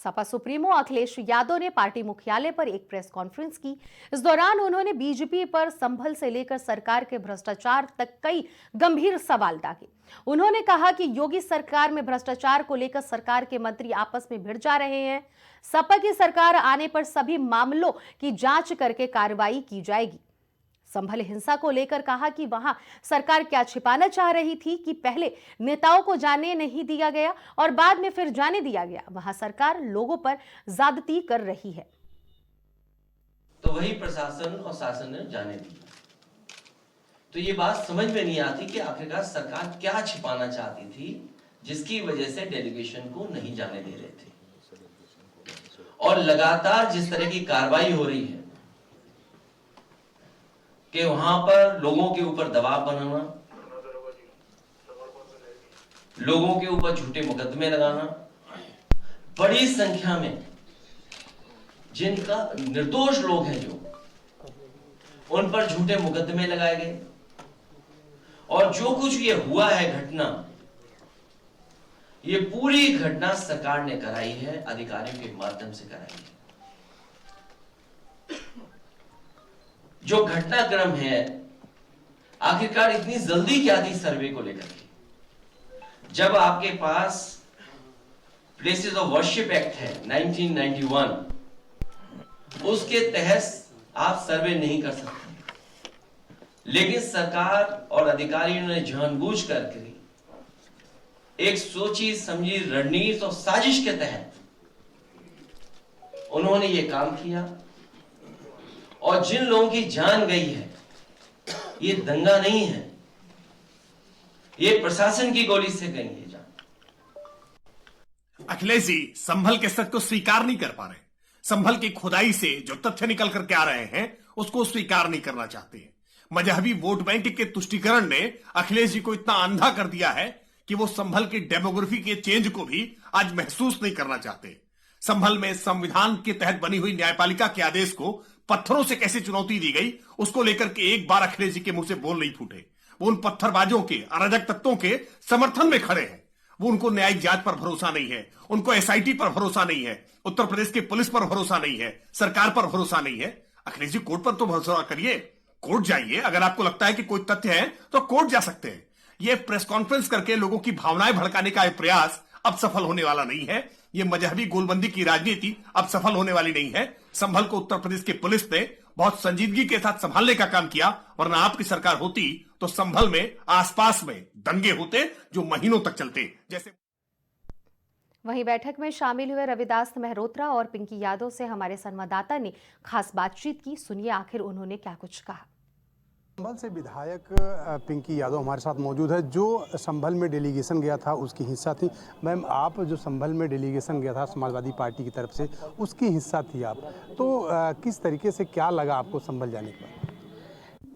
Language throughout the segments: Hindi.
सपा सुप्रीमो अखिलेश यादव ने पार्टी मुख्यालय पर एक प्रेस कॉन्फ्रेंस की। इस दौरान उन्होंने बीजेपी पर संभल से लेकर सरकार के भ्रष्टाचार तक कई गंभीर सवाल दागे। उन्होंने कहा कि योगी सरकार में भ्रष्टाचार को लेकर सरकार के मंत्री आपस में भिड़ जा रहे हैं। सपा की सरकार आने पर सभी मामलों की जांच करके कार्रवाई की जाएगी। संभल हिंसा को लेकर कहा कि वहां सरकार क्या छिपाना चाह रही थी कि पहले नेताओं को जाने नहीं दिया गया और बाद में फिर जाने दिया गया। वहां सरकार लोगों पर ज्यादती कर रही है। तो वही प्रशासन और शासन ने जाने दिया। तो ये बात समझ में नहीं आती कि आखिरकार सरकार क्या छिपाना चाहती थी जिसकी वजह से डेलीगेशन को नहीं जाने दे रहे थे। और लगातार जिस तरह की कार्रवाई हो रही है कि वहां पर लोगों के ऊपर दबाव बनाना, लोगों के ऊपर झूठे मुकदमे लगाना, बड़ी संख्या में जिनका निर्दोष लोग हैं जो उन पर झूठे मुकदमे लगाए गए। और जो कुछ ये हुआ है घटना, ये पूरी घटना सरकार ने कराई है, अधिकारियों के माध्यम से कराई है। जो घटनाक्रम है, आखिरकार इतनी जल्दी क्या थी सर्वे को लेकर के? जब आपके पास प्लेसेस ऑफ वर्शिप एक्ट है 1991, उसके तहत आप सर्वे नहीं कर सकते। लेकिन सरकार और अधिकारियों ने जानबूझ करके एक सोची समझी रणनीति और साजिश के तहत उन्होंने ये काम किया। और जिन लोगों की जान गई है, ये दंगा नहीं है, ये प्रशासन की गोली से गई है जान। अखिलेश जी संभल के सत्य को स्वीकार नहीं कर पा रहे। संभल की खुदाई से जो तथ्य निकल करके आ रहे हैं उसको स्वीकार नहीं करना चाहते। मजहबी वोट बैंक के तुष्टीकरण ने अखिलेश जी को इतना अंधा कर दिया है कि वो संभल की डेमोग्राफी के चेंज को भी आज महसूस नहीं करना चाहते। संभल में संविधान के तहत बनी हुई न्यायपालिका के आदेश को पत्थरों से कैसे चुनौती दी गई, उसको लेकर के एक बार अखिलेश जी के मुंह से बोल नहीं फूटे। वो उन पत्थरबाजों के, अराजक तत्वों के समर्थन में खड़े हैं। वो उनको न्यायिक जांच पर भरोसा नहीं है, उनको एसआईटी पर भरोसा नहीं है, उत्तर प्रदेश की पुलिस पर भरोसा नहीं है, सरकार पर भरोसा नहीं है। अखिलेश जी कोर्ट पर तो भरोसा करिए, कोर्ट जाइए। अगर आपको लगता है कि कोई तथ्य है तो कोर्ट जा सकते हैं। ये प्रेस कॉन्फ्रेंस करके लोगों की भावनाएं भड़काने का प्रयास अब सफल होने वाला नहीं है। ये मजहबी गोलबंदी की राजनीति अब सफल होने वाली नहीं है। संभल को उत्तर प्रदेश की पुलिस ने बहुत संजीदगी के साथ संभालने का काम किया, वरना आपकी सरकार होती तो संभल में आसपास में दंगे होते जो महीनों तक चलते। जैसे वहीं बैठक में शामिल हुए रविदास मेहरोत्रा और पिंकी यादव से हमारे संवाददाता ने खास बातचीत की। सुनिए आखिर उन्होंने क्या कुछ कहा। संभल से विधायक पिंकी यादव हमारे साथ मौजूद है, जो संभल में डेलीगेशन गया था उसकी हिस्सा थी। मैम, आप जो संभल में डेलीगेशन गया था समाजवादी पार्टी की तरफ से, उसकी हिस्सा थी आप, तो किस तरीके से क्या लगा आपको संभल जाने पर?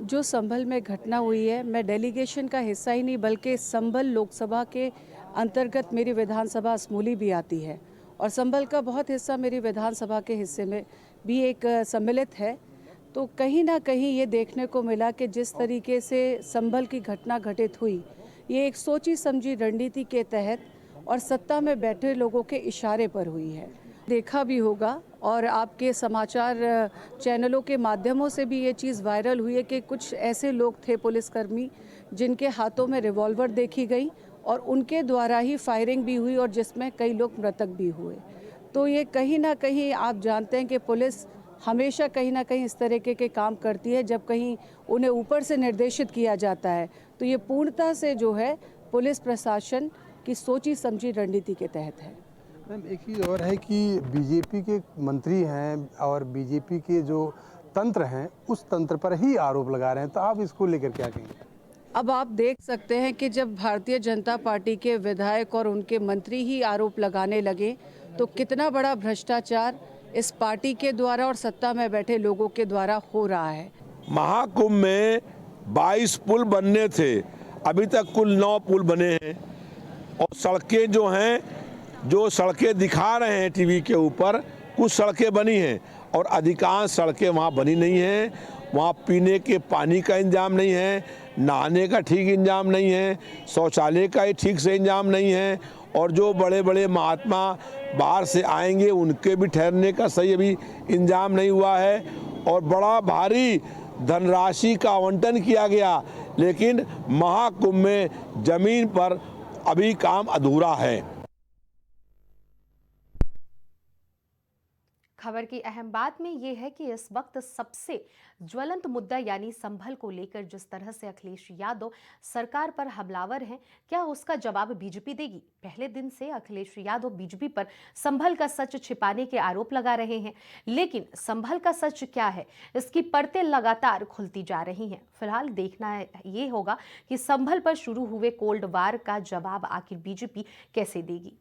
जो संभल में घटना हुई है, मैं डेलीगेशन का हिस्सा ही नहीं बल्कि संभल लोकसभा के अंतर्गत मेरी विधानसभा असमूली भी आती है और संभल का बहुत हिस्सा मेरी विधानसभा के हिस्से में भी एक सम्मिलित है। तो कहीं ना कहीं ये देखने को मिला कि जिस तरीके से संभल की घटना घटित हुई, ये एक सोची समझी रणनीति के तहत और सत्ता में बैठे लोगों के इशारे पर हुई है। देखा भी होगा और आपके समाचार चैनलों के माध्यमों से भी ये चीज़ वायरल हुई है कि कुछ ऐसे लोग थे पुलिसकर्मी जिनके हाथों में रिवॉल्वर देखी गई और उनके द्वारा ही फायरिंग भी हुई और जिसमें कई लोग मृतक भी हुए। तो ये कहीं ना कहीं आप जानते हैं कि पुलिस हमेशा कहीं ना कहीं इस तरीके के काम करती है। जब कहीं उन्हें ऊपर से निर्देशित किया जाता है तो ये पूर्णतः से जो है पुलिस प्रशासन की सोची समझी रणनीति के तहत है। मैम, एक चीज़ और है कि बीजेपी के मंत्री हैं और बीजेपी के जो तंत्र हैं उस तंत्र पर ही आरोप लगा रहे हैं, तो आप इसको लेकर क्या कहेंगे? अब आप देख सकते हैं कि जब भारतीय जनता पार्टी के विधायक और उनके मंत्री ही आरोप लगाने लगे तो कितना बड़ा भ्रष्टाचार इस पार्टी के द्वारा और सत्ता में बैठे लोगों के द्वारा हो रहा है। महाकुंभ में 22 पुल बनने थे, अभी तक कुल 9 पुल बने हैं। और सड़कें जो हैं, जो सड़कें दिखा रहे हैं टीवी के ऊपर, कुछ सड़कें बनी हैं और अधिकांश सड़कें वहाँ बनी नहीं हैं। वहाँ पीने के पानी का इंतजाम नहीं है, नहाने का ठीक इंतजाम नहीं है, शौचालय का ठीक से इंतजाम नहीं है और जो बड़े बड़े महात्मा बाहर से आएंगे उनके भी ठहरने का सही अभी इंतजाम नहीं हुआ है, और बड़ा भारी धनराशि का आवंटन किया गया, लेकिन महाकुंभ में जमीन पर अभी काम अधूरा है। खबर की अहम बात में यह है कि इस वक्त सबसे ज्वलंत मुद्दा यानी संभल को लेकर जिस तरह से अखिलेश यादव सरकार पर हमलावर हैं, क्या उसका जवाब बीजेपी देगी? पहले दिन से अखिलेश यादव बीजेपी पर संभल का सच छिपाने के आरोप लगा रहे हैं, लेकिन संभल का सच क्या है, इसकी परतें लगातार खुलती जा रही हैं। फिलहाल देखना ये होगा कि संभल पर शुरू हुए कोल्ड वार का जवाब आखिर बीजेपी कैसे देगी।